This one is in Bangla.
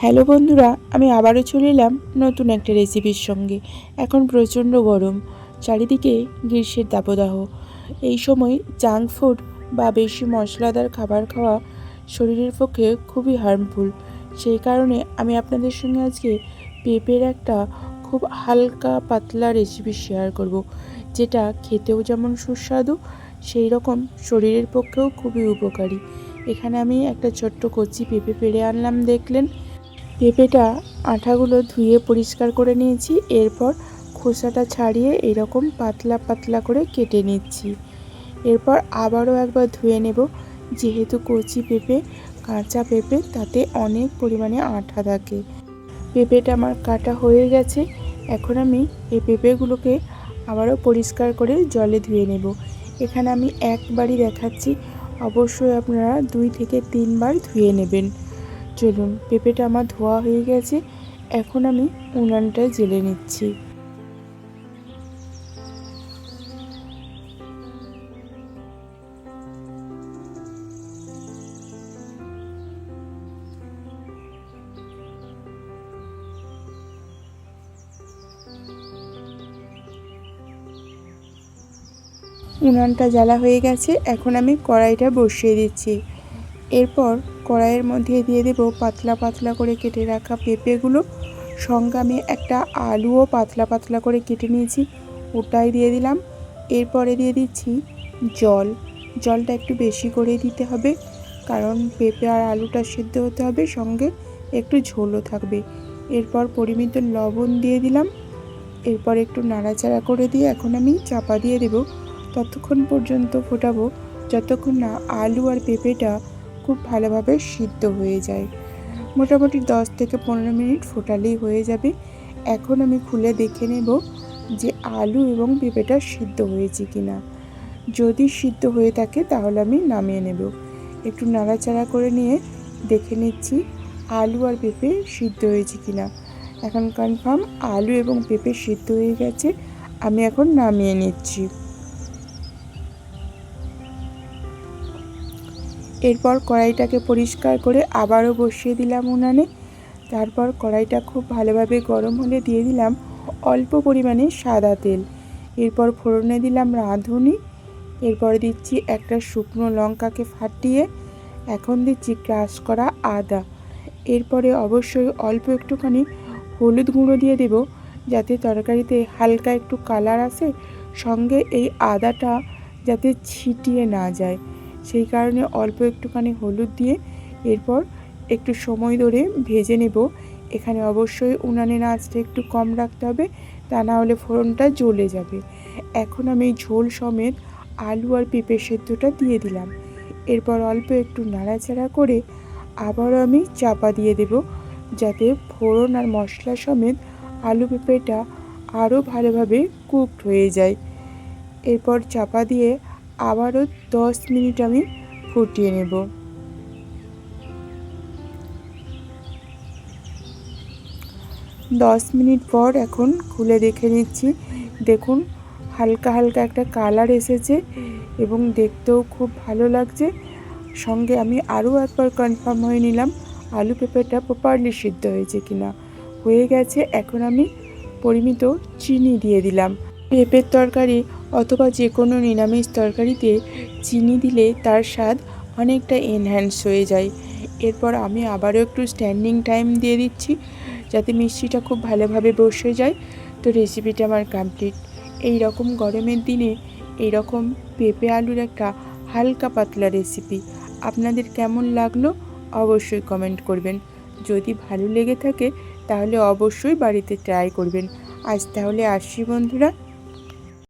হ্যালো বন্ধুরা, আমি আবারও চলে এলাম নতুন একটা রেসিপির সঙ্গে। এখন প্রচণ্ড গরম, চারিদিকে গ্রীষ্মের দাবদাহ। এই সময় জাঙ্ক ফুড বা বেশি মশলাদার খাবার খাওয়া শরীরের পক্ষে খুবই হার্মফুল। সেই কারণে আমি আপনাদের সঙ্গে আজকে পেঁপের একটা খুব হালকা পাতলা রেসিপি শেয়ার করব, যেটা খেতেও যেমন সুস্বাদু সেই রকম শরীরের পক্ষেও খুবই উপকারী। এখানে আমি একটা ছোট্ট কচি পেঁপে পেড়ে আনলাম, দেখলেন। পেঁপেটা আঠাগুলো ধুয়ে পরিষ্কার করে নিয়েছি। এরপর খোসাটা ছাড়িয়ে এরকম পাতলা পাতলা করে কেটে নিচ্ছি। এরপর আবারও একবার ধুয়ে নেব, যেহেতু কচি পেঁপে, কাঁচা পেঁপে, তাতে অনেক পরিমাণে আঠা থাকে। পেঁপেটা আমার কাটা হয়ে গেছে। এখন আমি এই পেঁপেগুলোকে আবারও পরিষ্কার করে জলে ধুয়ে নেব। এখানে আমি একবারই দেখাচ্ছি, অবশ্যই আপনারা 2 থেকে 3 বার ধুয়ে নেবেন। চলুন, পেঁপেটা আমার ধোয়া হয়ে গেছে। এখন আমি উনানটা জ্বেলে নিচ্ছি। উনানটা জ্বালা হয়ে গেছে। এখন আমি কড়াইটা বসিয়ে দিচ্ছি। এরপর কড়াইয়ের মধ্যে দিয়ে দেব পাতলা পাতলা করে কেটে রাখা পেঁপেগুলো। সঙ্গে আমি একটা আলুও পাতলা পাতলা করে কেটে নিয়েছি, ওটাই দিয়ে দিলাম। এরপরে দিয়ে দিচ্ছি জল। জলটা একটু বেশি করে দিতে হবে, কারণ পেঁপে আর আলুটা সিদ্ধ হতে হবে, সঙ্গে একটু ঝোলও থাকবে। এরপর পরিমিত লবণ দিয়ে দিলাম। এরপর একটু নাড়াচাড়া করে দিয়ে এখন আমি চাপা দিয়ে দেব। ততক্ষণ পর্যন্ত ফোটাবো যতক্ষণ না আলু আর পেঁপেটা খুব ভালোভাবে সিদ্ধ হয়ে যায়। মোটামুটি 10 থেকে 15 মিনিট ফোটালেই হয়ে যাবে। এখন আমি খুলে দেখে নেব যে আলু এবং পেঁপেটা সিদ্ধ হয়েছে কিনা। যদি সিদ্ধ হয়ে থাকে তাহলে আমি নামিয়ে নেব। একটু নাড়াচাড়া করে নিয়ে দেখে নিচ্ছি আলু আর পেঁপে সিদ্ধ হয়েছে কিনা। এখন কনফার্ম আলু এবং পেঁপে সিদ্ধ হয়ে গেছে। আমি এখন নামিয়ে নিচ্ছি। এরপর কড়াইটাকে পরিষ্কার করে আবারও বসিয়ে দিলাম উনানে। তারপর কড়াইটা খুব ভালোভাবে গরম হলে দিয়ে দিলাম অল্প পরিমাণে সাদা তেল। এরপর ফোড়নে দিলাম রাঁধুনি। এরপর দিচ্ছি একটা শুকনো লঙ্কাকে ফাটিয়ে। এখন দিচ্ছি ক্রাশ করা আদা। এরপরে অবশ্যই অল্প একটুখানি হলুদ গুঁড়ো দিয়ে দেব, যাতে তরকারিতে হালকা একটু কালার আসে, সঙ্গে এই আদাটা যাতে ছিটিয়ে না যায়, সেই কারণে অল্প একটুখানি হলুদ দিয়ে এরপর একটু সময় ধরে ভেজে নেব। এখানে অবশ্যই উনানের আঁচটা একটু কম রাখতে হবে, তা না হলে ফোড়নটা জ্বলে যাবে। এখন আমি ঝোল সমেত আলু আর পেঁপে সেদ্ধটা দিয়ে দিলাম। এরপর অল্প একটু নাড়াচাড়া করে আবারও আমি চাপা দিয়ে দেব, যাতে ফোড়ন আর মশলা সমেত আলু পেঁপেটা আরও ভালোভাবে কুকড হয়ে যায়। এরপর চাপা দিয়ে আবারও 10 মিনিট আমি ফুটিয়ে নেব। 10 মিনিট পর এখন খুলে দেখে নিচ্ছি। দেখুন, হালকা হালকা একটা কালার এসেছে এবং দেখতেও খুব ভালো লাগছে। সঙ্গে আমি আরও একবার কনফার্ম হয়ে নিলাম আলু পেঁপেটা প্রপারলি সিদ্ধ হয়েছে কিনা। হয়ে গেছে। এখন আমি পরিমিত চিনি দিয়ে দিলাম। পেঁপের তরকারি অথবা যে কোনো নিরামিষ তরকারিতে চিনি দিলে তার স্বাদ অনেকটা এনহ্যান্স হয়ে যায়। এরপর আমি আবারও একটু স্ট্যান্ডিং টাইম দিয়ে দিচ্ছি, যাতে মিষ্টিটা খুব ভালোভাবে বসে যায়। তো রেসিপিটা আমার কমপ্লিট। এই রকম গরমের দিনে এই রকম পেঁপে আলুর একটা হালকা পাতলা রেসিপি আপনাদের কেমন লাগলো অবশ্যই কমেন্ট করবেন। যদি ভালো লেগে থাকে তাহলে অবশ্যই বাড়িতে ট্রাই করবেন। আজ তাহলে আসছি বন্ধুরা।